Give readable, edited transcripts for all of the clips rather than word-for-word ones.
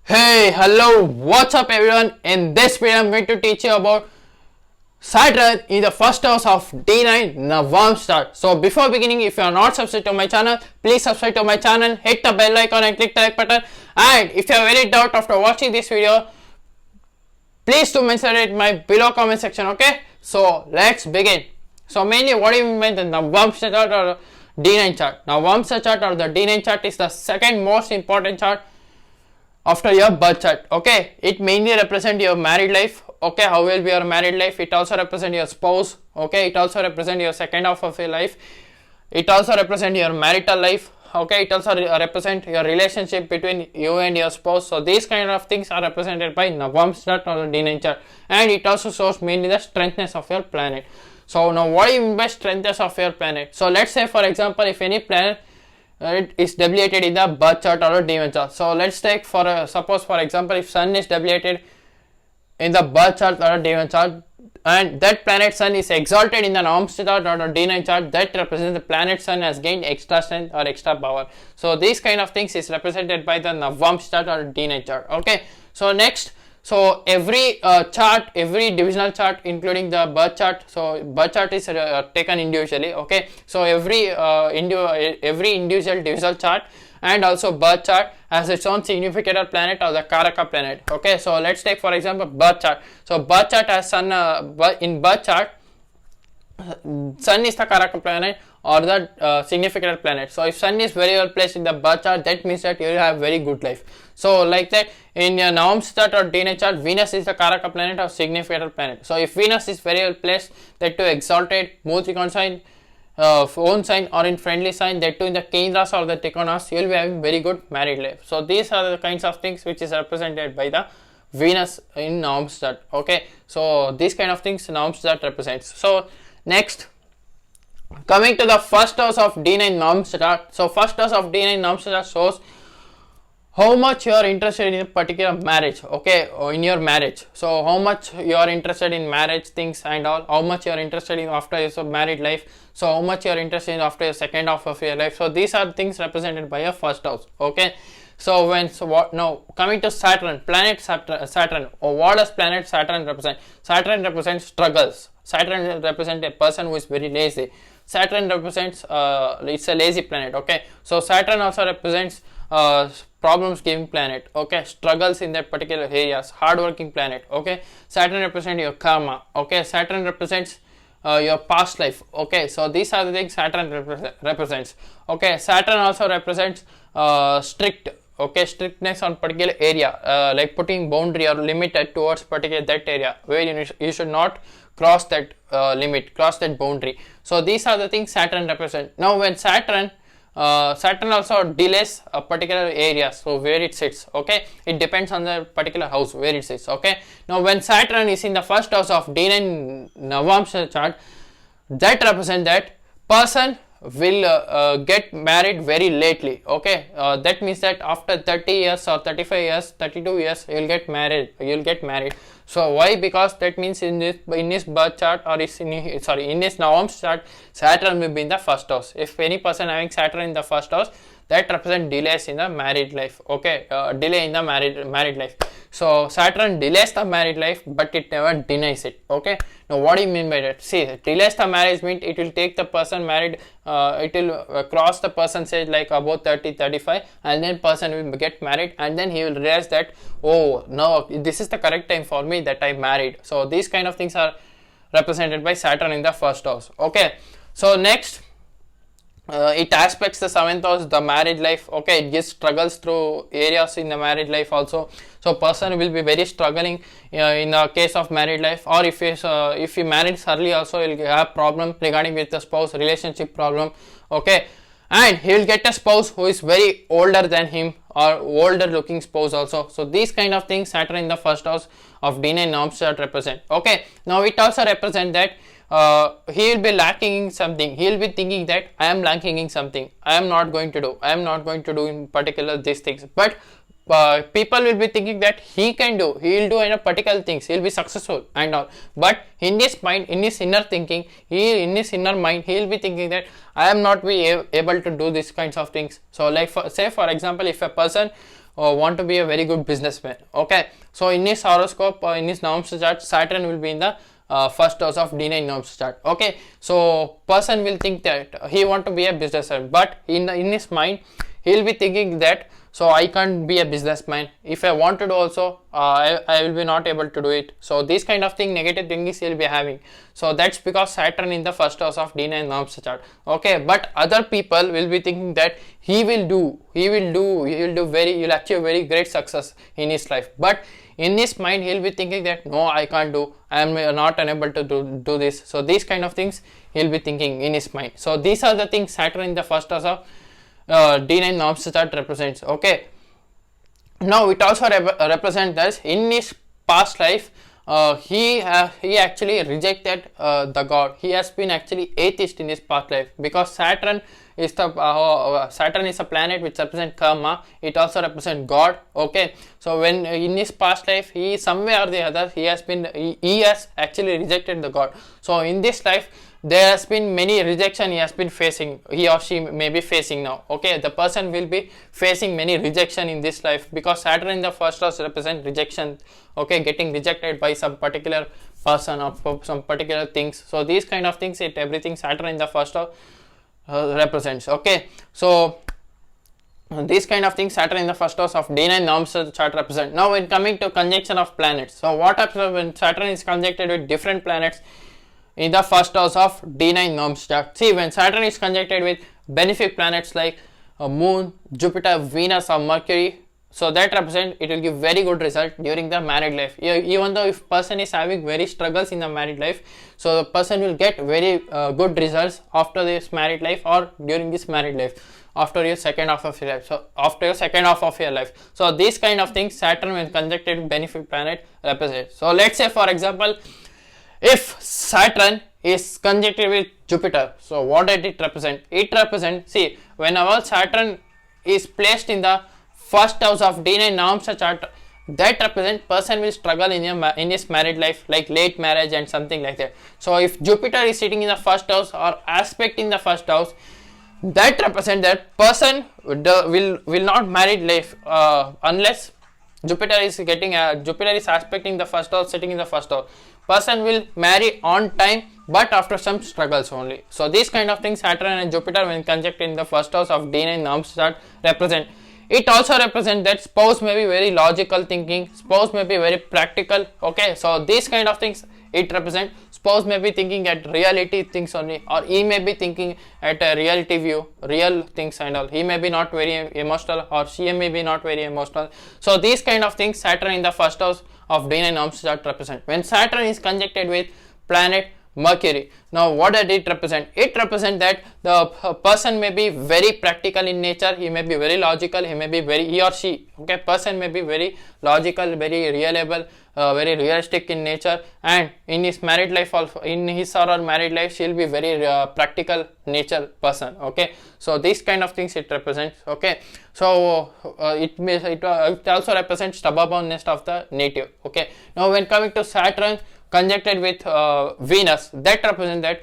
Hey, hello, what's up everyone? In this video, I'm going to teach you about Saturn in the first house of D9 Navamsa. So before beginning, if you are not subscribed to my channel, please subscribe to my channel, hit the bell icon and click the like button. And if you have any doubt after watching this video, please do mention it in my below comment section, okay? So let's begin. So mainly what do you mean by the Navamsa chart or D9 chart? Navamsa chart or the D9 chart is the second most important chart after your birth chart. Okay, it mainly represent your married life. Okay, how will be your married life? It also represent your spouse. Okay, it also represent your second half of your life. It also represent your marital life. Okay, it also represent your relationship between you and your spouse. So these kind of things are represented by Navamsa chart or D9 chart, and it also shows mainly the strengthness of your planet. So now what do you mean by strengthness of your planet? So let's say for example, if any planet it is debilitated in the birth chart or D9 chart. So let's take for suppose for example, if Sun is debilitated in the birth chart or D9 chart, and that planet Sun is exalted in the Navamsa chart or D9 chart, that represents the planet Sun has gained extra strength or extra power. So these kind of things is represented by the Navamsa chart or D9 chart. Okay, so next, so every chart, every divisional chart including the birth chart, so birth chart is taken individually. Okay, so every individual divisional chart and also birth chart has its own significant planet or the Karaka planet. Okay, so let's take for example birth chart. So birth chart has Sun in birth chart, Sun is the Karaka planet or the significant planet. So if Sun is very well placed in the birth chart, that means that you will have very good life. So like that in your Navamsa chart or D9 chart, Venus is the Karaka planet or significant planet. So if Venus is very well placed, that too exalted, Mutrikon sign, own sign or in friendly sign, that too in the Kendras or the Trikonas, you will be having very good married life. So these are the kinds of things which is represented by the Venus in Navamsa chart. Okay, so these kind of things Navamsa chart represents. So next, coming to the first house of D9 Navamsa chart. So first house of D9 Navamsa chart shows how much you are interested in a particular marriage. Okay, or in your marriage. So how much you are interested in marriage things and all, how much you are interested in after your married life, so how much you are interested in after your second half of your life. So these are things represented by your first house. Okay, so what now, coming to Saturn, planet Saturn, or what does planet Saturn represent? Saturn represents struggles. Saturn represents a person who is very lazy. Saturn represents it's a lazy planet. Okay, so Saturn also represents problems giving planet. Okay, struggles in that particular areas, hardworking planet. Okay, Saturn represents your karma. Okay, Saturn represents your past life. Okay, so these are the things Saturn represents. Okay, Saturn also represents strict. Okay, strictness on particular area, like putting boundary or limit towards particular that area where you should not cross that limit, cross that boundary. So these are the things Saturn represents. Now when Saturn also delays a particular area, so where it sits. Okay, it depends on the particular house where it sits. Okay, now when Saturn is in the first house of D9 Navamsa chart, that represents that person will get married very lately. Okay, that means that after 30 years or 35 years, 32 years, you will get married. So why? Because that means in his birth chart or in his Navamsa chart, Saturn will be in the first house. If any person having Saturn in the first house, that represents delays in the married life. Okay, delay in the married life. So Saturn delays the married life, but it never denies it. Okay, now what do you mean by that? See, delays the marriage means it will take the person married, it will cross the person's age like about 30, 35, and then person will get married, and then he will realize that, oh no, this is the correct time for me that I married. So these kind of things are represented by Saturn in the first house. Okay, so next, it aspects the seventh house, the marriage life. Okay, it gives struggles through areas in the marriage life also. So person will be very struggling in the case of married life, or if he married early also, he will have problem regarding with the spouse, relationship problem. Okay, and he will get a spouse who is very older than him or older looking spouse also. So these kind of things Saturn in the first house of D9 Navamsa chart represent. Okay, now it also represent that he will be lacking in something. He will be thinking that I am lacking in something. I am not going to do in particular these things. But people will be thinking that he will do in a particular things, he will be successful and all, but in his mind, in his inner thinking, in his inner mind, he will be thinking that I am not be able to do these kinds of things. So like say for example, if a person want to be a very good businessman. Okay, so in his horoscope, in his Navamsa chart, Saturn will be in the first house of D9 Navamsa chart. Okay, so person will think that he want to be a businessman, but in his mind he will be thinking that, so I can't be a businessman. If I want to do also, I will be not able to do it. So this kind of thing, negative things he will be having. So that's because Saturn in the first house of D9 Navamsa chart. Okay, but other people will be thinking that he will achieve very great success in his life. But in his mind, he'll be thinking that no, I can't do. I am not unable to do this. So these kind of things he'll be thinking in his mind. So these are the things Saturn in the first house of D9 Navamsa chart represents. Okay, now it also represents that in his past life he actually rejected the god. He has been actually atheist in his past life, because Saturn is a planet which represents karma. It also represents god. Okay, so when in his past life, he somewhere or the other he has actually rejected the god. So in this life there has been many rejection he has been facing, he or she may be facing now. Okay, the person will be facing many rejection in this life, because Saturn in the first house represents rejection. Okay, getting rejected by some particular person or some particular things. So these kind of things, everything Saturn in the first house represents. Okay, so these kind of things Saturn in the first house of D9 Navamsa chart represent. Now when coming to conjunction of planets, so what happens when Saturn is conjuncted with different planets in the first house of D9 Navamsa chart? See, when Saturn is conjuncted with benefic planets like Moon, Jupiter, Venus or Mercury, so that represent, it will give very good result during the married life. Even though if person is having very struggles in the married life, so the person will get very good results after this married life or during this married life, after your second half of your life. So after your second half of your life, so these kind of things Saturn when conjuncted with benefic planet represent. So let's say for example, if Saturn is conjuncted with Jupiter, so what did it represent? It represents, see, whenever Saturn is placed in the first house of D9 Navamsa chart, that represents person will struggle in his married life, like late marriage and something like that. So if Jupiter is sitting in the first house or aspect in the first house, that represents that person will not marry life unless Jupiter is aspecting the first house, sitting in the first house. Person will marry on time, but after some struggles only. So these kind of things Saturn and Jupiter when conjuncted in the first house of D9 Navamsa chart represent. It also represents that spouse may be very logical thinking, spouse may be very practical. Okay, so these kind of things it represents. Spouse may be thinking at reality things only, or he may be thinking at a reality view, real things and all. He may be not very emotional, or she may be not very emotional. So these kind of things Saturn in the first house of D9 Navamsa chart represent. When Saturn is conjuncted with planet Mercury, now what did it represent? It represents that the person may be very practical in nature, he may be very logical, he or she, okay, person may be very logical, very reliable, very realistic in nature, and in his married life also, in his or her married life, she will be very practical nature person. Okay, so these kind of things it represents. Okay, so it also represents stubbornness of the native. Okay, now when coming to Saturn conjuncted with Venus, that represents that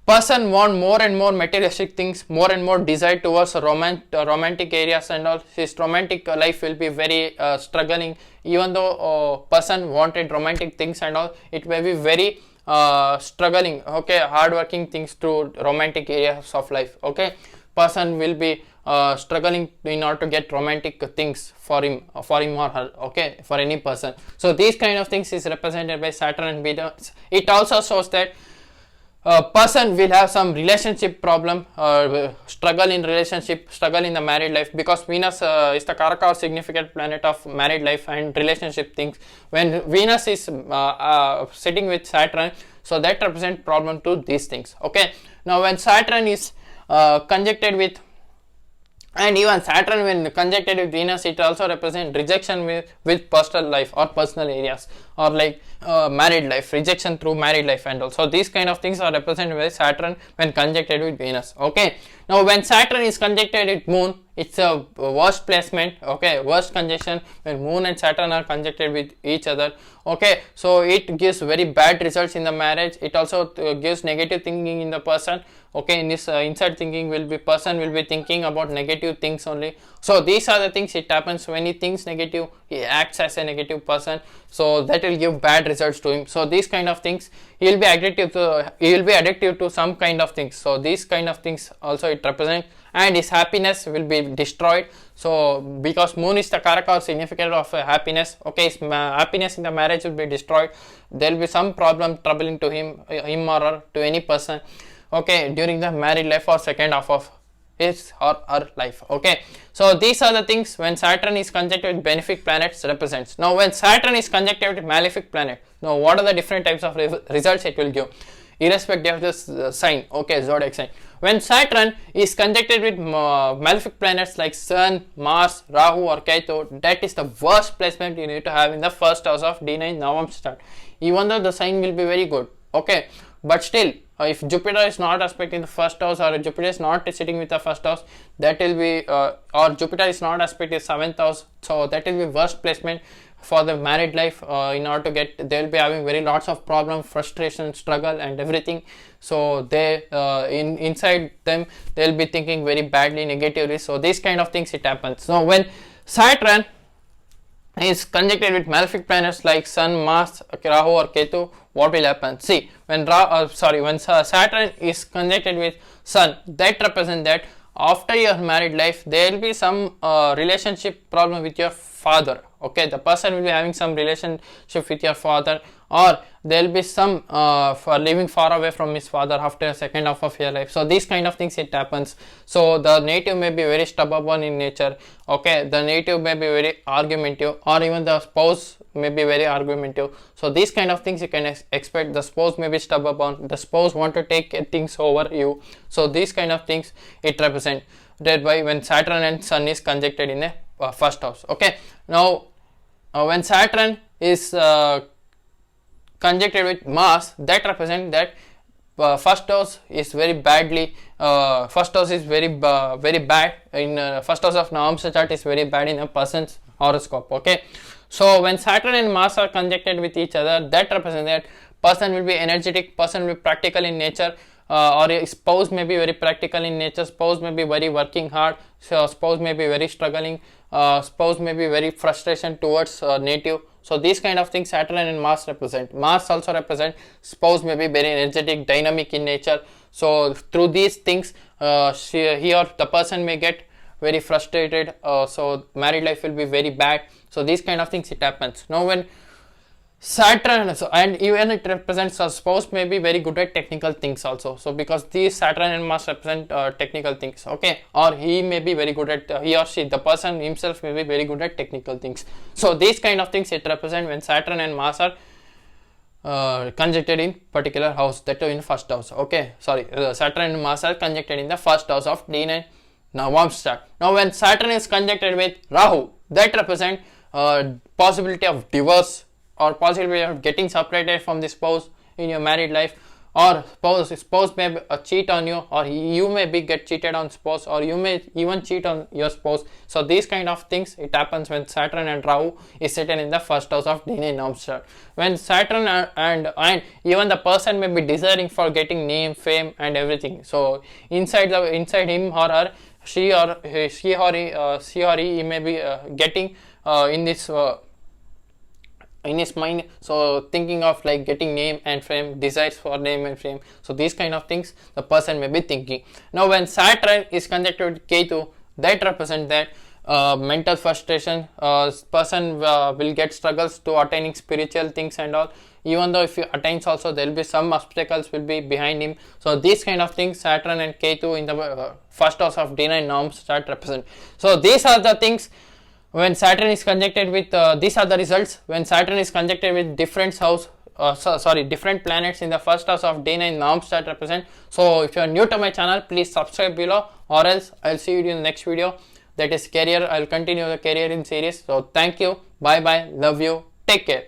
person want more and more materialistic things, more and more desire towards romantic areas and all. His romantic life will be very struggling. Even though person wanted romantic things and all, it may be very struggling. Okay, hardworking things through romantic areas of life. Okay, person will be struggling in order to get romantic things for him or her. Okay, for any person. So these kind of things is represented by Saturn and Venus. It also shows that person will have some relationship problem, struggle in relationship, struggle in the married life, because Venus is the Karaka or significant planet of married life and relationship things. When Venus is sitting with Saturn, so that represents problem to these things. Okay, now when Saturn is conjuncted with, and even Saturn when conjuncted with Venus, it also represents rejection with personal life or personal areas, or like married life, rejection through married life and all. So these kind of things are represented by Saturn when conjuncted with Venus. Okay, now when Saturn is conjuncted with Moon, it's a worst placement, okay, worst conjunction when Moon and Saturn are conjuncted with each other, okay. So it gives very bad results in the marriage. It also gives negative thinking in the person, okay. In this inside thinking will be, person will be thinking about negative things only. So these are the things it happens when he thinks negative, he acts as a negative person, so that will give bad results to him. So these kind of things, he will be addictive to some kind of things. So these kind of things also it represents, and his happiness will be destroyed. So because Moon is the Karaka or significant of happiness, okay, his happiness in the marriage will be destroyed. There will be some problem troubling to him or her, to any person, okay, during the married life or second half of his or her life, okay. So these are the things when Saturn is conjuncted with benefic planets represents. Now when Saturn is conjuncted with malefic planet, now what are the different types of results it will give irrespective of this sign, okay, zodiac sign. When Saturn is conjuncted with malefic planets like Sun, Mars, Rahu or Ketu, that is the worst placement you need to have in the first house of D9 Navamsa. Even though the sign will be very good, okay, but still if Jupiter is not aspecting the first house, or Jupiter is not sitting with the first house, that will be or Jupiter is not aspecting the 7th house, so that will be worst placement for the married life. In order to get, they will be having very lots of problem, frustration, struggle and everything. So they inside them they will be thinking very badly, negatively. So these kind of things it happens. So when Saturn is conjuncted with malefic planets like Sun, Mars, Rahu or Ketu, what will happen? See, when Saturn is conjuncted with Sun, that represents that after your married life there will be some relationship problem with your father, okay. The person will be having some relationship with your father, or there will be some for living far away from his father after a second half of your life. So these kind of things it happens. So the native may be very stubborn in nature, okay. The native may be very argumentative, or even the spouse may be very argumentative. So these kind of things you can expect. The spouse may be stubborn, the spouse want to take things over you. So these kind of things it represents. Thereby when Saturn and Sun is conjuncted in a first house, okay. Now when Saturn is conjuncted with Mars, that represents that first house is very badly, first house is very bad in first house of Navamsa chart is very bad in a person's horoscope, okay. So when Saturn and Mars are conjuncted with each other, that represents that person will be energetic, person will be practical in nature, or a spouse may be very practical in nature, spouse may be very working hard, so spouse may be very struggling, spouse may be very frustration towards native. So these kind of things Saturn and Mars represent. Mars also represent spouse may be very energetic, dynamic in nature. So through these things he or the person may get very frustrated, so married life will be very bad. So these kind of things it happens. Now when Saturn, and even it represents a spouse may be very good at technical things also. So because these Saturn and Mars represent technical things, okay, or he may be very good at, he or she, the person himself may be very good at technical things. So these kind of things it represent when Saturn and Mars are conjuncted in particular house, that is in first house, okay. Saturn and Mars are conjuncted in the first house of D9 Navamsa. Now when Saturn is conjuncted with Rahu, that represent possibility of divorce, or possibility of getting separated from the spouse in your married life, or spouse may cheat on you, or you may get cheated on spouse, or you may even cheat on your spouse. So these kind of things it happens when Saturn and Rahu is sitting in the first house of D9 Navamsa. When Saturn and even the person may be desiring for getting name, fame and everything. So inside him or her, she or he may be getting in this in his mind, so thinking of like getting name and fame, desires for name and fame. So these kind of things the person may be thinking. Now when Saturn is conjuncted with Ketu, that represents that mental frustration, person will get struggles to attaining spiritual things and all. Even though if he attains also, there will be some obstacles will be behind him. So these kind of things Saturn and Ketu in the first house of D9 Navamsa start represent. So these are the things when Saturn is conjuncted with, these are the results when Saturn is conjuncted with different house, different planets in the first house of D9 Navamsa represent. So if you are new to my channel, please subscribe below, or else I'll see you in the next video, that is career. I'll continue the career in series. So thank you, bye bye, love you, take care.